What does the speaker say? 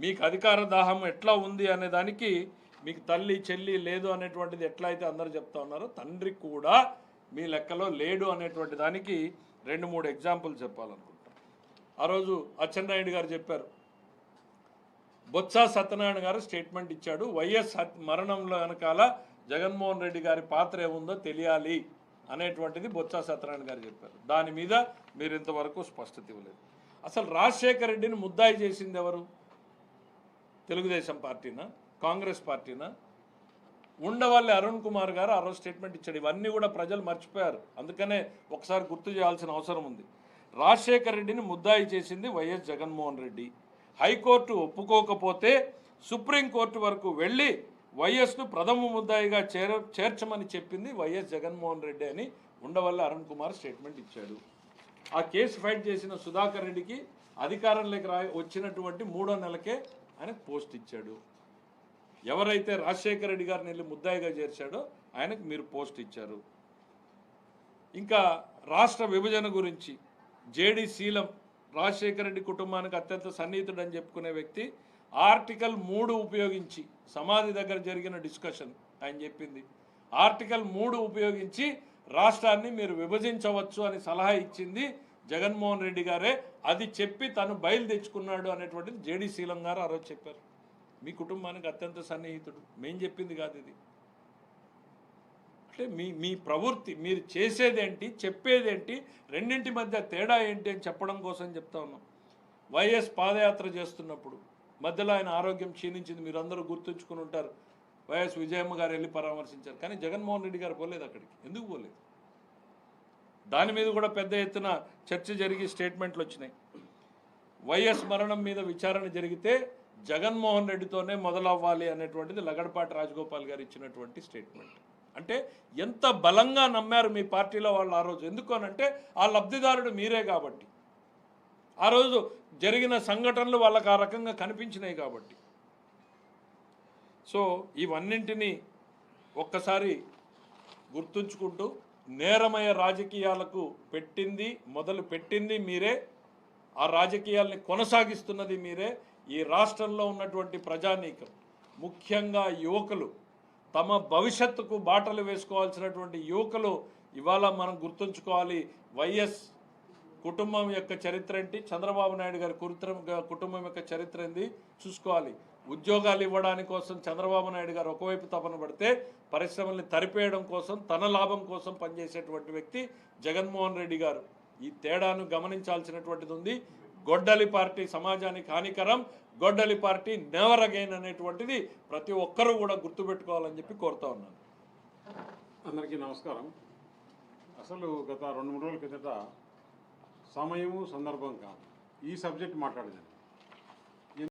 మీకు అధికార దాహం ఎట్లా ఉంది అనే దానికి మీకు తల్లి చెల్లి లేదు అనేటువంటిది ఎట్లా అయితే అందరూ చెప్తా ఉన్నారో తండ్రి కూడా మీ లెక్కలో లేడు అనేటువంటి దానికి 2-3 ఎగ్జాంపుల్ చెప్పాలనుకుంటా. ఆ రోజు అచ్చెన్నాయుడు గారు చెప్పారు, బొత్స సత్యనారాయణ గారు స్టేట్మెంట్ ఇచ్చాడు, వైఎస్ మరణంలో వెనకాల జగన్మోహన్ రెడ్డి గారి పాత్ర ఏముందో తెలియాలి అనేటువంటిది బొత్స సత్యనారాయణ గారు చెప్పారు. దాని మీద మీరు ఇంతవరకు స్పష్టత ఇవ్వలేదు. అసలు రాజశేఖర రెడ్డిని ముద్దాయి చేసింది ఎవరు? తెలుగుదేశం పార్టీనా, కాంగ్రెస్ పార్టీనా? ఉండవల్లి అరుణ్ కుమార్ గారు ఆ రోజు స్టేట్మెంట్ ఇచ్చాడు. ఇవన్నీ కూడా ప్రజలు మర్చిపోయారు, అందుకనే ఒకసారి గుర్తు చేయాల్సిన అవసరం ఉంది. రాజశేఖర రెడ్డిని ముద్దాయి చేసింది వైఎస్ జగన్మోహన్ రెడ్డి. హైకోర్టు ఒప్పుకోకపోతే సుప్రీంకోర్టు వరకు వెళ్ళి వైఎస్ను ప్రథమ ముద్దాయిగా చేర్చమని చెప్పింది వైఎస్ జగన్మోహన్ రెడ్డి అని ఉండవల్లి అరుణ్ కుమార్ స్టేట్మెంట్ ఇచ్చాడు. ఆ కేసు ఫైట్ చేసిన సుధాకర్ రెడ్డికి అధికారంలోకి వచ్చినటువంటి 3వ నెలకే ఆయన పోస్ట్ ఇచ్చాడు. ఎవరైతే రాజశేఖర రెడ్డి గారిని వెళ్ళి ముద్దాయిగా చేర్చాడో ఆయనకు మీరు పోస్ట్ ఇచ్చారు. ఇంకా రాష్ట్ర విభజన గురించి జేడి శీలం రాజశేఖర రెడ్డి కుటుంబానికి అత్యంత సన్నిహితుడని చెప్పుకునే వ్యక్తి ఆర్టికల్ 3 ఉపయోగించి సమాధి దగ్గర జరిగిన డిస్కషన్ ఆయన చెప్పింది. ఆర్టికల్ 3 ఉపయోగించి రాష్ట్రాన్ని మీరు విభజించవచ్చు అని సలహా ఇచ్చింది జగన్మోహన్ రెడ్డి గారే. అది చెప్పి తను బయలు తెచ్చుకున్నాడు అనేటువంటిది జేడి శీలం గారు ఆ రోజు చెప్పారు. మీ కుటుంబానికి అత్యంత సన్నిహితుడు, మేం చెప్పింది కాదు ఇది. అంటే మీ ప్రవృత్తి, మీరు చేసేదేంటి చెప్పేదేంటి, రెండింటి మధ్య తేడా ఏంటి అని చెప్పడం కోసం చెప్తా ఉన్నాం. వైఎస్ పాదయాత్ర చేస్తున్నప్పుడు మధ్యలో ఆయన ఆరోగ్యం క్షీణించింది, మీరు అందరూ గుర్తుంచుకుని ఉంటారు. వైఎస్ విజయమ్మ గారు వెళ్ళి పరామర్శించారు, కానీ జగన్మోహన్ రెడ్డి గారు పోలేదు అక్కడికి. ఎందుకు పోలేదు? దాని మీద కూడా పెద్ద ఎత్తున చర్చ జరిగి స్టేట్మెంట్లు వచ్చినాయి. వైఎస్ మరణం మీద విచారణ జరిగితే జగన్మోహన్ రెడ్డితోనే మొదలవ్వాలి అనేటువంటిది లగడపాటి రాజగోపాల్ గారు ఇచ్చినటువంటి స్టేట్మెంట్. అంటే ఎంత బలంగా నమ్మారు మీ పార్టీలో వాళ్ళు ఆ రోజు. ఎందుకు అనంటే ఆ లబ్ధిదారుడు మీరే కాబట్టి, ఆ రోజు జరిగిన సంఘటనలు వాళ్ళకు ఆ రకంగా కనిపించినాయి కాబట్టి. సో ఇవన్నింటినీ ఒక్కసారి గుర్తుంచుకుంటూ, నేరమయ రాజకీయాలకు మొదలు పెట్టింది మీరే, ఆ రాజకీయాల్ని కొనసాగిస్తున్నది మీరే. ఈ రాష్ట్రంలో ఉన్నటువంటి ప్రజానీకం, ముఖ్యంగా యువకులు, తమ భవిష్యత్తుకు బాటలు వేసుకోవాల్సినటువంటి యువకులు ఇవాళ మనం గుర్తుంచుకోవాలి. వైఎస్ కుటుంబం యొక్క చరిత్ర ఏంటి, చంద్రబాబు నాయుడు గారి కుటుంబం యొక్క చరిత్ర ఏంది చూసుకోవాలి. ఉద్యోగాలు ఇవ్వడానికి కోసం చంద్రబాబు నాయుడు గారు ఒకవైపు తపన పడితే, పరిశ్రమల్ని తరిపేయడం కోసం, తన లాభం కోసం పనిచేసేటువంటి వ్యక్తి జగన్మోహన్ రెడ్డి గారు. ఈ తేడాను గమనించాల్సినటువంటిది ఉంది. గొడ్డలి పార్టీ సమాజానికి హానికరం, గొడ్డలి పార్టీ నెవర్ అగైన్ అనేటువంటిది ప్రతి ఒక్కరూ కూడా గుర్తుపెట్టుకోవాలని చెప్పి కోరుతా ఉన్నాను. అందరికీ నమస్కారం. అసలు గత 2-3 రోజుల కిందట సమయము సందర్భం కాదు ఈ సబ్జెక్ట్ మాట్లాడేదాన్ని.